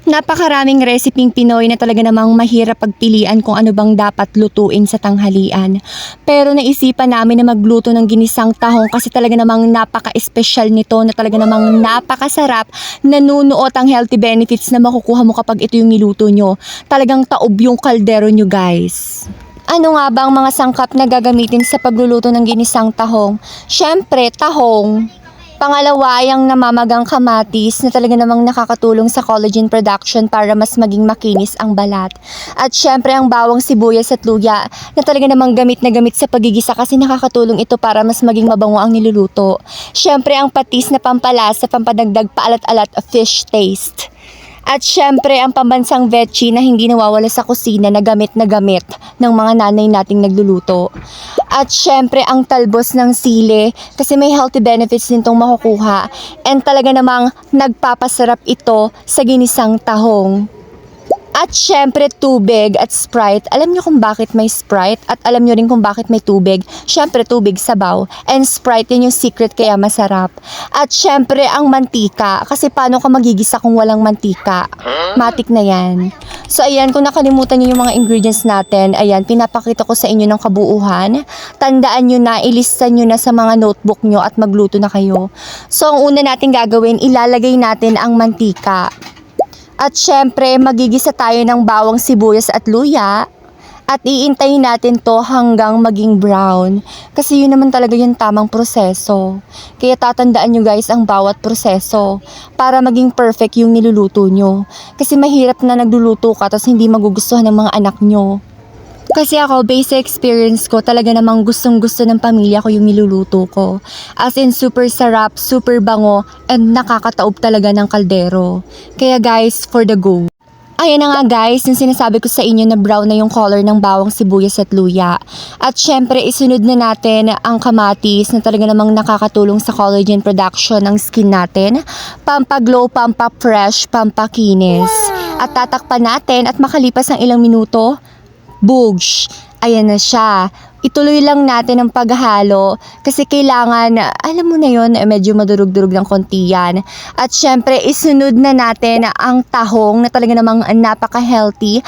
Napakaraming reseping Pinoy na talaga namang mahirap pagpilian kung ano bang dapat lutuin sa tanghalian. Pero naisipan namin na magluto ng ginisang tahong kasi talaga namang napaka-espesyal nito na talaga namang napakasarap. Nanunuot ang healthy benefits na makukuha mo kapag ito yung niluto nyo. Talagang taob yung kaldero nyo, guys. Ano nga ba ang mga sangkap na gagamitin sa pagluluto ng ginisang tahong? Syempre, tahong. Pangalawa, yung namamagang kamatis na talaga namang nakakatulong sa collagen production para mas maging makinis ang balat. At syempre ang bawang sibuyas at luya na talaga namang gamit na gamit sa pagigisa kasi nakakatulong ito para mas maging mabango ang niluluto. Syempre ang patis na pampalasa, pampadagdag paalat-alat fish taste. At syempre ang pambansang vetchi na hindi nawawala sa kusina na gamit ng mga nanay nating nagluluto. At syempre ang talbos ng sili kasi may healthy benefits din itong makukuha. And talaga namang nagpapasarap ito sa ginisang tahong. At syempre tubig at Sprite. Alam nyo kung bakit may Sprite at alam nyo rin kung bakit may tubig. Syempre tubig sabaw and Sprite yun yung secret kaya masarap. At syempre ang mantika kasi paano ka magigisa kung walang mantika? Matik na yan. So ayan, kung nakalimutan nyo yung mga ingredients natin, ayan, pinapakita ko sa inyo ng kabuuhan. Tandaan nyo na, ilista nyo na sa mga notebook nyo at magluto na kayo. So ang una natin gagawin, ilalagay natin ang mantika. At syempre, magigisa tayo ng bawang sibuyas at luya. At iintayin natin to hanggang maging brown. Kasi yun naman talaga yung tamang proseso. Kaya tatandaan nyo guys ang bawat proseso. Para maging perfect yung niluluto nyo. Kasi mahirap na nagluluto ka tapos hindi magugustuhan ng mga anak nyo. Kasi ako, basic experience ko, talaga namang gustong-gusto ng pamilya ko yung niluluto ko. As in, super sarap, super bango, and nakakataob talaga ng kaldero. Kaya guys, for the go. Ayan na nga guys, yung sinasabi ko sa inyo na brown na yung color ng bawang sibuyas at luya. At syempre, isunod na natin ang kamatis na talaga namang nakakatulong sa collagen production ng skin natin. Pampaglow, pampafresh, pampakinis. At tatakpan natin at makalipas ng ilang minuto, Boosh! Ayan na siya. Ituloy lang natin ang paghalo kasi kailangan, alam mo na yun, medyo madurog-durog ng konti yan. At syempre, isunod na natin ang tahong na talaga namang napaka-healthy.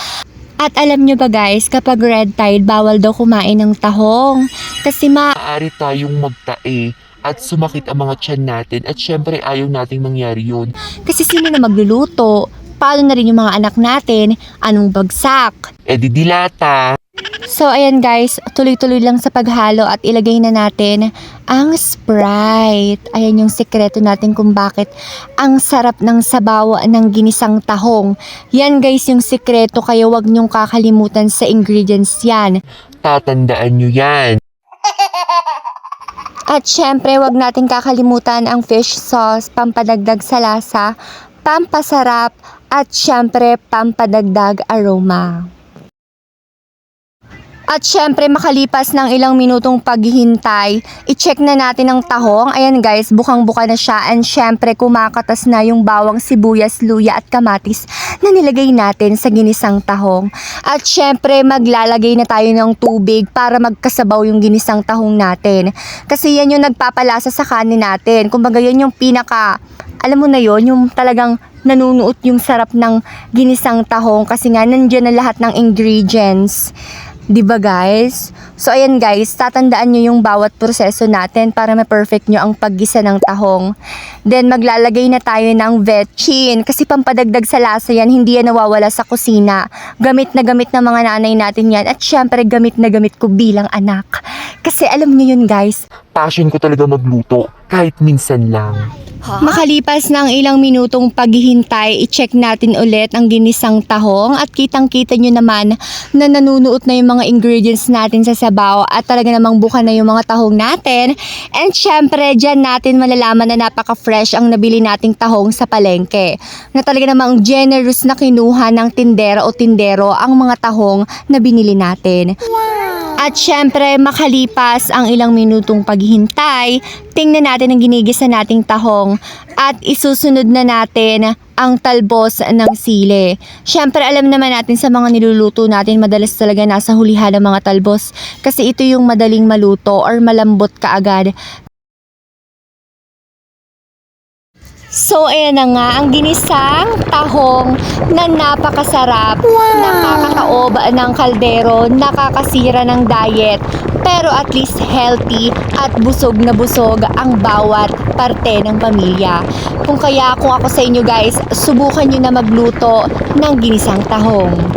At alam nyo ba guys, kapag red tide, bawal daw kumain ng tahong. Kasi Maaari tayong magtae at sumakit ang mga tiyan natin at syempre ayaw nating mangyari yun. kasi sino na magluluto? Paano na rin yung mga anak natin? Anong bagsak? E di dilata. So ayan guys, tuloy-tuloy lang sa paghalo at ilagay na natin ang Sprite. Ayan yung sekreto natin kung bakit ang sarap ng sabaw ng ginisang tahong. Yan guys yung sekreto kaya wag nyong kakalimutan sa ingredients yan. Tatandaan nyo yan. At syempre wag natin kakalimutan ang fish sauce, pampadagdag sa lasa, pampasarap, at syempre pampadagdag aroma. At syempre makalipas ng ilang minutong paghihintay, i-check na natin ang tahong. Ayan guys, bukang-buka na siya and syempre kumakatas na yung bawang sibuyas, luya at kamatis na nilagay natin sa ginisang tahong. At syempre maglalagay na tayo ng tubig para magkasabaw yung ginisang tahong natin. Kasi yan yung nagpapalasa sa kanin natin. Kumbaga yan yung alam mo na yon, yung talagang nanunuot yung sarap ng ginisang tahong kasi nga nandiyan na lahat ng ingredients. 'Di ba guys? So ayan guys, tatandaan nyo yung bawat proseso natin para ma-perfect nyo ang paggisa ng tahong. Then maglalagay na tayo ng vetchin kasi pampadagdag sa lasa yan, hindi yan nawawala sa kusina. Gamit na gamit ng mga nanay natin yan at syempre gamit na gamit ko bilang anak. Kasi alam nyo yun guys, Passion ko talaga magluto kahit minsan lang. makalipas ng ilang minutong paghihintay, i-check natin ulit ang ginisang tahong at kitang-kita nyo naman na nanunuot na yung mga ingredients natin sa sabaw at talaga namang buka na yung mga tahong natin. And syempre, dyan natin malalaman na napaka-fresh ang nabili nating tahong sa palengke. Na talaga namang generous na kinuha ng tindera o tindero ang mga tahong na binili natin. At syempre, makalipas ang ilang minutong paghihintay, tingnan natin ang ginigisa nating tahong at isusunod na natin ang talbos ng sili. Syempre, alam naman natin sa mga niluluto natin, madalas talaga nasa hulihan ng mga talbos kasi ito yung madaling maluto or malambot kaagad. So, ayan na nga, ang ginisang tahong na napakasarap, nakakataob ng kaldero, nakakasira ng diet, pero at least healthy at busog na busog ang bawat parte ng pamilya. Kung ako sa inyo guys, subukan nyo na magluto ng ginisang tahong.